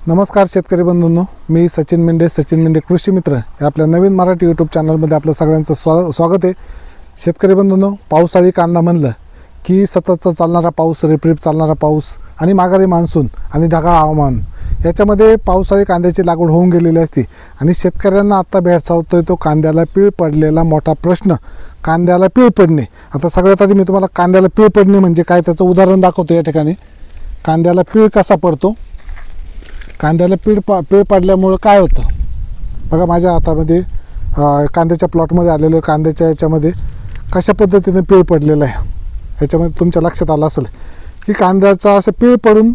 नमस्कार शेतकरी बंधूंनो, मी सचिन मेंढे कृषी मित्र या आपल्या नवीन मराठी यूट्यूब चॅनलमध्ये आपलं सगळ्यांचं स्वागत आहे। शेतकरी बंधूंनो, पावसाळी कांदा म्हणलं की सततचा चालणारा पाऊस, रिपरिप चालणारा पाऊस आणि माघारी मान्सून आणि ढगाळ हवामान याच्यामध्ये पावसाळी कांद्याची लागवड होऊन गेलेली असते आणि शेतकऱ्यांना आता भेडसावतोय तो कांद्याला पीळ पडलेला मोठा प्रश्न, कांद्याला पीळ पडणे। आता सगळ्यात आधी मी तुम्हाला कांद्याला पीळ पडणे म्हणजे काय त्याचं उदाहरण दाखवतो। या ठिकाणी कांद्याला पीळ कसा पडतो, कांद्याला पीळ पडल्यामुळे काय होतं बघा। माझ्या हातामध्ये कांद्याच्या प्लॉटमध्ये आलेलो कांद्याच्या याच्यामध्ये कशा पद्धतीने पीळ पडलेला आहे याच्यामध्ये तुमच्या लक्षात आलं असेल की कांद्याचा असं पीळ पडून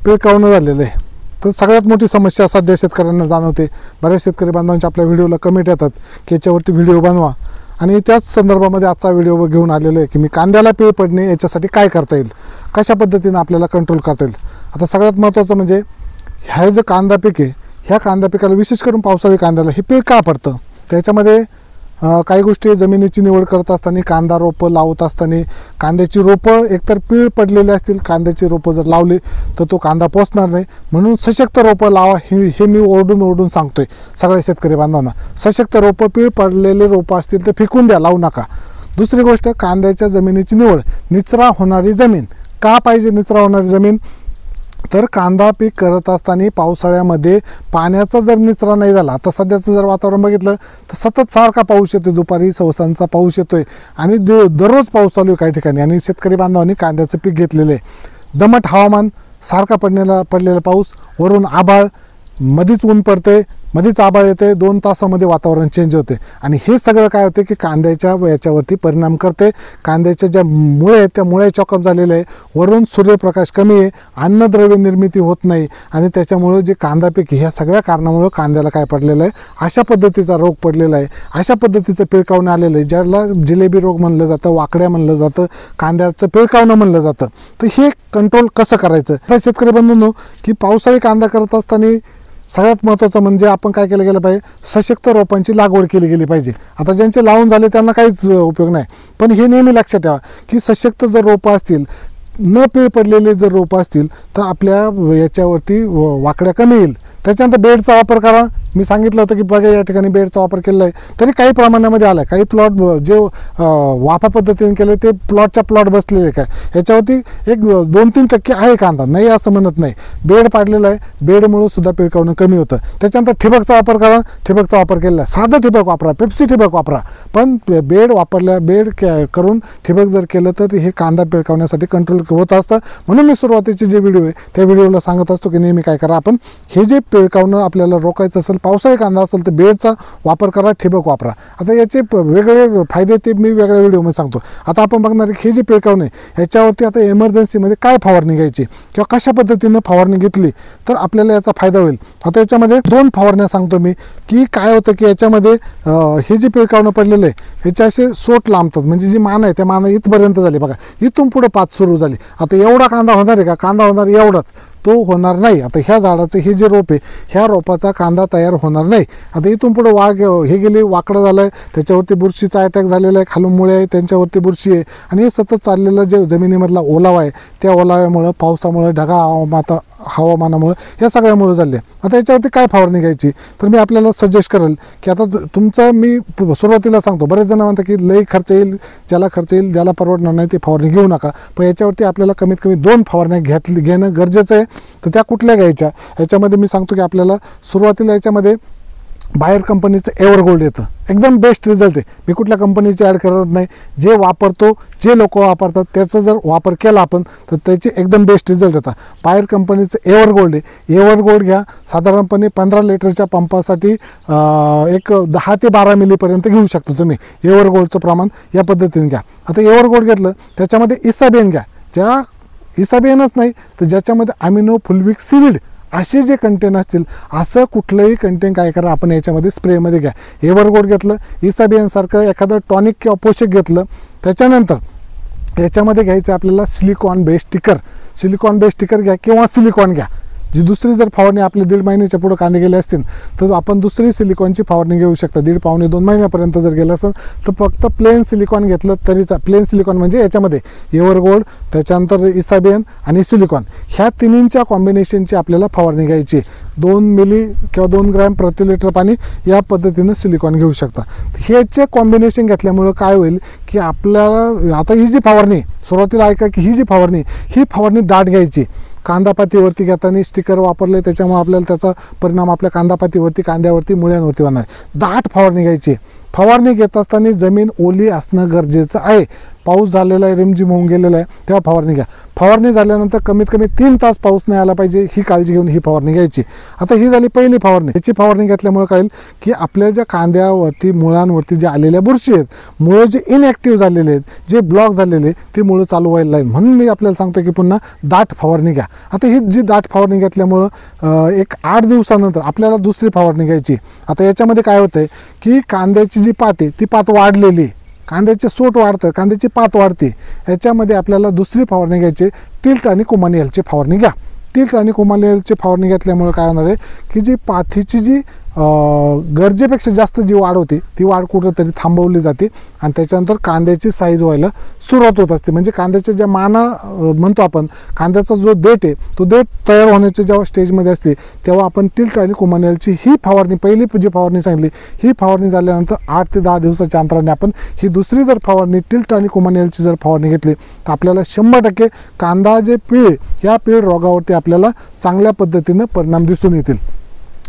पिळकावणं झालेलं आहे। तर सगळ्यात मोठी समस्या सध्या शेतकऱ्यांना जाणवते। बऱ्याच शेतकरी बांधवांच्या आपल्या व्हिडिओला कमेंट येतात की याच्यावरती व्हिडिओ बनवा आणि त्याच संदर्भामध्ये आजचा व्हिडिओ घेऊन आलेलो आहे की मी कांद्याला पीळ पडणे याच्यासाठी काय करता येईल, कशा पद्धतीने आपल्याला कंट्रोल करता येईल। आता सगळ्यात महत्त्वाचं म्हणजे ह्या जो कांदा पीक आहे ह्या कांदा पिकाला विशेष करून पावसाळी कांद्याला हे पीळ का पडतं त्याच्यामध्ये काही गोष्टी जमिनीची निवड करत असताना, कांदा रोपं लावत असताना कांद्याची रोपं एकतर पीळ पडलेली असतील, कांद्याची रोपं जर लावली तर तो कांदा पोचणार नाही। म्हणून सशक्त रोपं लावा हे मी ओरडून सांगतोय सगळ्या शेतकरी बांधवांना। सशक्त रोपं, पीळ पडलेले रोपं असतील तर फेकून द्या, लावू नका। दुसरी गोष्ट, कांद्याच्या जमिनीची निवड, निचरा होणारी जमीन का पाहिजे। निचरा होणारी जमीन तर कांदा पीक करत असताना पावसाळ्यामध्ये पाण्याचा जर निचरा नाही झाला, आता सध्याचं जर वातावरण बघितलं तर सतत सारखा पाऊस येतोय, दुपारी सवसांचा पाऊस येतोय आणि दररोज पाऊस चालू आहे काही ठिकाणी आणि शेतकरी बांधवांनी कांद्याचं पीक घेतलेलं आहे। दमट हवामान, सारखा पडलेला पाऊस, वरून आभाळ, मधीच ऊन पडते, मधीच आभाळ येते, 2 तासामध्ये वातावरण चेंज होते आणि हे सगळं काय होते की कांद्याच्या याच्यावरती परिणाम करते। कांद्याच्या ज्या मुळे आहेत त्या मुळे चॉकअप झालेले आहे, वरून सूर्यप्रकाश कमी आहे, अन्नद्रव्य निर्मिती होत नाही आणि त्याच्यामुळे जे कांदा पीक ह्या सगळ्या कारणामुळे कांद्याला काय पडलेलं आहे, अशा पद्धतीचा रोग पडलेला आहे, अशा पद्धतीचं पिळकावणं आलेलं आहे ज्याला जिलेबी रोग म्हणलं जातं, वाकड्या म्हणलं जातं, कांद्याचं पिळकावणं म्हणलं जातं। तर हे कंट्रोल कसं करायचं तर शेतकरी बंधूंनो की पावसाळी कांदा करत असताना सगळ्यात महत्त्वाचं म्हणजे आपण काय केलं गेलं पाहिजे, सशक्त रोपांची लागवड केली गेली पाहिजे। आता ज्यांचे लावून झाले त्यांना काहीच उपयोग नाही, पण हे नेहमी लक्षात ठेवा की सशक्त जर रोपं असतील, न पीळ पडलेले जर रोपं असतील तर आपल्या याच्यावरती वाकड्या कमी येईल। त्याच्यानंतर बेडचा वापर करा। मी सांगितलं होतं की बघा या ठिकाणी बेडचा वापर केलेला आहे तरी काही प्रमाणामध्ये आला, काही प्लॉट जे वाफा पद्धतीने केले ते प्लॉट बसलेले काय याच्यावरती 1-2-3% आहे कांदा, नाही असं म्हणत नाही। बेड पाडलेला आहे, बेडमुळे सुद्धा पिळकावणं कमी होतं। त्याच्यानंतर ठिबकचा वापर करा, ठिबकचा वापर केलेला आहे, साधं ठिबक वापरा, पेप्सी ठिबक वापरा, पण बेड करून ठिबक जर केलं तर हे कांदा पिळकावण्यासाठी कंट्रोल होत असतं। म्हणून मी सुरुवातीचे जे व्हिडिओ आहे त्या व्हिडिओला सांगत असतो की नेहमी काय करा, आपण हे जे पिळकावणं आपल्याला रोखायचं असेल, पावसाळी कांदा असेल तर बेडचा वापर करा, ठिबक वापरा। आता याचे वेगळे फायदे ते मी वेगळ्या व्हिडिओमध्ये सांगतो। आता आपण बघणार हे जे पिळकावणं आहे याच्यावरती आता इमर्जन्सीमध्ये काय फवारणी घ्यायची किंवा कशा पद्धतीने फवारणी घेतली तर आपल्याला याचा फायदा होईल। आता याच्यामध्ये 2 फवारण्या सांगतो मी की काय होतं की याच्यामध्ये हे जे पिळकावणं पडलेलं आहे याच्या असे सोट लांबतात, म्हणजे जी मान आहे त्या मान इथपर्यंत झाली बघा, इथून पुढे पात सुरू झाली। आता एवढा कांदा होणार आहे का, कांदा होणार एवढाच, तो होणार नाही। आता ह्या झाडाचं हे जे रोप आहे ह्या रोपाचा कांदा तयार होणार नाही। आता इथून पुढे हे गेले, वाकडं झालं आहे, त्याच्यावरती बुरशीचा अटॅक झालेला आहे, खालून मुळे आहे त्यांच्यावरती बुरशी आहे आणि हे सतत चाललेलं जे जमिनीमधला ओलावा आहे त्या ओलाव्यामुळं, पावसामुळे, ढगाळ हवामानामुळे या सगळ्यामुळे झाले। आता याच्यावरती काय फवारणी घ्यायची तर मी आपल्याला सजेस्ट करेल की आता तुमचं मी सुरुवातीला सांगतो, बरेच जण म्हणतात की लई खर्च येईल, ज्याला परवडणार नाही ते फवारणी घेऊ नका, पण याच्यावरती आपल्याला कमीत कमी 2 फवारण्या घेणं गरजेचं आहे। तर त्या कुठल्या घ्यायच्या याच्यामध्ये मी सांगतो की आपल्याला सुरुवातीला याच्यामध्ये बायर कंपनीचं एव्हरगोल्ड येतं, एकदम बेस्ट रिझल्ट आहे। मी कुठल्या कंपनीची ॲड करत नाही, जे वापरतो, जे लोक वापरतात त्याचा जर वापर केला आपण तर त्याचे एकदम बेस्ट रिझल्ट येतात। बायर कंपनीचं एव्हरगोल्ड आहे, एव्हरगोल्ड घ्या। साधारणपणे 15 लिटरच्या पंपासाठी एक 10 ते 12 मिलीपर्यंत घेऊ शकतो तुम्ही एव्हरगोल्डचं प्रमाण, या पद्धतीने घ्या। आता एव्हरगोल्ड घेतलं त्याच्यामध्ये इसाबेन घ्या, ज्या इसाबेनच नाही तर ज्याच्यामध्ये अमिनो फुलविक सीविड असे जे कंटेन असतील असं कुठलंही कंटेन काय करा आपण याच्यामध्ये स्प्रेमध्ये घ्या। एव्हरगोल्ड घेतलं, इसाबियनसारखं एखादं टॉनिक किंवा पोषक घेतलं, त्याच्यानंतर याच्यामध्ये घ्यायचं आपल्याला सिलिकॉन बेस्ड स्टिकर घ्या किंवा सिलिकॉन घ्या, जी दुसरी जर फवारणी आपली 1.5 महिन्याच्या पुढे कांदे गेले असतील तर आपण दुसरी सिलिकॉनची फवारणी घेऊ शकता. 1.5 पावणे 2 महिन्यापर्यंत जर गेलं असेल तर फक्त प्लेन सिलिकॉन घेतलं तरीच. प्लेन सिलिकॉन म्हणजे याच्यामध्ये एव्हरगोल्ड, त्याच्यानंतर इसाबियन आणि सिलिकॉन ह्या तिन्हींच्या कॉम्बिनेशनची आपल्याला फवारणी घ्यायची. 2 मिली किंवा 2 ग्रॅम प्रति लिटर पाणी या पद्धतीनं सिलिकॉन घेऊ शकता. ह्याचे कॉम्बिनेशन घेतल्यामुळं काय होईल की आपल्याला आता ही जी फवारणी सुरुवातीला ऐका की ही फवारणी दाट घ्यायची. कांदापातीवरती घेताना स्टिकर वापरले त्याच्यामुळे आपल्याला त्याचा परिणाम आपल्या कांदापातीवरती, कांद्यावरती, मुळ्यांवरती होणार. दाट फवारणी घ्यायची. फवारणी घेत असताना जमीन ओली असणं गरजेचं आहे. पाऊस झालेला आहे, रिमझिम होऊन गेलेला आहे, तेव्हा फवारणी घ्या. फवारणी झाल्यानंतर कमीत कमी 3 तास पाऊस नाही आला पाहिजे ही काळजी घेऊन ही फवारणी घ्यायची. आता ही झाली पहिली फवारणी. याची फवारणी घेतल्यामुळे काय होईल की आपल्या ज्या कांद्यावरती, मुळांवरती जे आलेल्या बुरशी आहेत, मुळं जे इनॲक्टिव्ह झालेले आहेत, जे ब्लॉक झालेले, ते मुळं चालू व्हायला लागेल. म्हणून मी आपल्याला सांगतो की पुन्हा दाट फवारणी घ्या. आता ही जी दाट फवारणी घेतल्यामुळं एक 8 दिवसानंतर आपल्याला दुसरी फवारणी घ्यायची. आता याच्यामध्ये काय होतं आहे की कांद्याची जी पात आहे ती पात वाढलेली, कांद्याचे सोट वाढतं, कांद्याची पात वाढते. याच्यामध्ये आपल्याला दुसरी फवारणी घ्यायची. टिल्ट आणि कुमानियलची फवारणी घ्या. टिल्ट आणि कुमानियलची फवारणी घेतल्यामुळे काय होणार आहे की जी पाथीची जी गरजेपेक्षा जास्त जी वाढ होती ती वाढ कुठंतरी थांबवली जाते आणि त्याच्यानंतर कांद्याची साईज व्हायला सुरुवात होत असते. म्हणजे कांद्याच्या ज्या माना म्हणतो आपण, कांद्याचा जो देठ आहे तो देठ तयार होण्याच्या जेव्हा स्टेजमध्ये असते तेव्हा आपण टिल्ट आणि कुमानियलची ही फवारणी, पहिली जी फवारणी सांगितली, ही फवारणी झाल्यानंतर 8 ते 10 दिवसाच्या अंतराने आपण ही दुसरी जर फवारणी टिल्ट आणि कुमानियलची जर फवारणी घेतली तर आपल्याला 100% कांदा जे पीळ, या पीळ रोगावरती आपल्याला चांगल्या पद्धतीनं परिणाम दिसून येतील.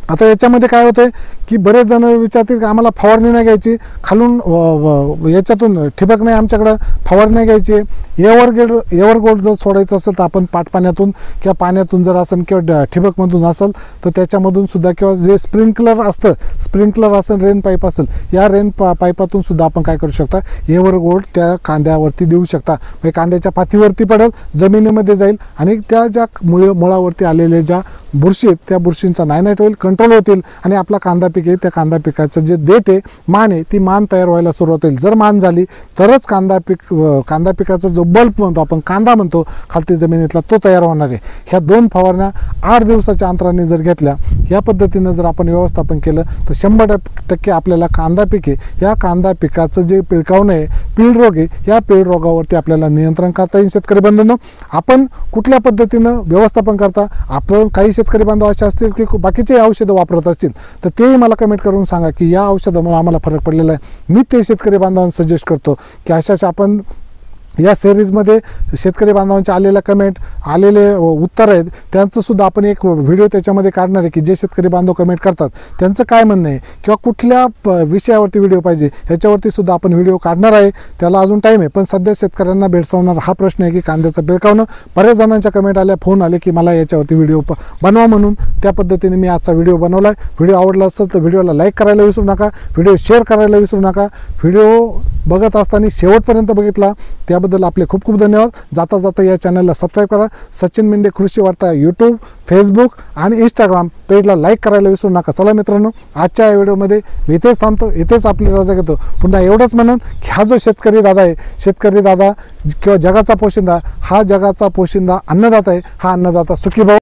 आता याच्यामध्ये काय होतं की बरेच जण विचारतील की आम्हाला फवारणी नाही घ्यायची, खालून याच्यातून ठिबक नाही आमच्याकडं, फवारणी नाही घ्यायची, एव्हरगोल्ड जर सोडायचं असेल तर आपण पाटपाण्यातून किंवा पाण्यातून जर असेल किंवा ठिबकमधून असेल तर त्याच्यामधून सुद्धा, किंवा जे स्प्रिंकलर असेल, रेन पाईप असेल, या रेन पाईपातून सुद्धा आपण काय करू शकता, एव्हरगोल्ड त्या कांद्यावरती देऊ शकता. म्हणजे कांद्याच्या पातीवरती पडेल, जमिनीमध्ये जाईल आणि त्या ज्या मुळावरती आलेल्या ज्या बुरशी आहेत त्या बुरशींचा नायनाट होईल, कंट्रोल होतील आणि आपला कांदा पीक आहे त्या कांदा पिकाचं जे देठ आहे, मान आहे, ती मान तयार व्हायला सुरुवात होईल. जर मान झाली तरच कांदा पिकाचा जो बल्ब म्हणतो आपण, कांदा म्हणतो खालती जमिनीतला, तो तयार होणार आहे. ह्या 2 फवारण्या 8 दिवसाच्या अंतराने जर घेतल्या, या पद्धतीनं जर आपण व्यवस्थापन केलं तर 100% आपल्याला कांदा पीक आहे या कांदा पिकाचं जे पिळकावणं आहे, पीळ रोग आहे, या पीळ रोगावरती आपल्याला नियंत्रण करता येईल. शेतकरी बंधूंनो, आपण कुठल्या पद्धतीनं व्यवस्थापन करता? आपण काही शेतकरी बांधव असे असतील की बाकीचे औषधं वापरत असतील तर तेही मला कमेंट करून सांगा की या औषधामुळे आम्हाला फरक पडलेला आहे. मी ते शेतकरी बांधवांना सजेस्ट करतो की अशा आपण या सिरीजमध्ये शेतकरी बांधवांचे आलेल्या कमेंट, आलेले उत्तर आहेत, त्यांचंसुद्धा आपण एक व्हिडिओ त्याच्यामध्ये काढणार आहे की जे शेतकरी बांधव कमेंट करतात त्यांचं काय म्हणणं आहे किंवा कुठल्या विषयावरती व्हिडिओ पाहिजे ह्याच्यावरती सुद्धा आपण व्हिडिओ काढणार आहे. त्याला अजून टाईम आहे, पण सध्या शेतकऱ्यांना भेडसावणार हा प्रश्न आहे की कांद्याचं पिळकावणं. बऱ्याच जणांच्या कमेंट आल्या, फोन आले की मला याच्यावरती व्हिडिओ बनवा म्हणून. त्या पद्धतीने मी आजचा व्हिडिओ बनवला आहे. व्हिडिओ आवडला असेल तर व्हिडिओला लाईक करायला विसरू नका, व्हिडिओ शेअर करायला विसरू नका. व्हिडिओ बघत असताना शेवटपर्यंत बघितला त्याबद्दल आपले खूप खूप धन्यवाद. जाता जाता या चॅनलला सबस्क्राईब करा. सचिन मेंढे कृषी वार्ता यूट्यूब, फेसबुक आणि इंस्टाग्राम पेजला लाईक करायला विसरू नका. चला मित्रांनो, आजच्या या व्हिडिओमध्ये मी इथेच थांबतो, इथेच आपली रजा घेतो. पुन्हा एवढंच म्हणून की हा जो शेतकरी दादा आहे, शेतकरी दादा किंवा जगाचा पोशिंदा, हा जगाचा पोशिंदा अन्नदाता आहे. हा अन्नदाता सुखी भाऊ.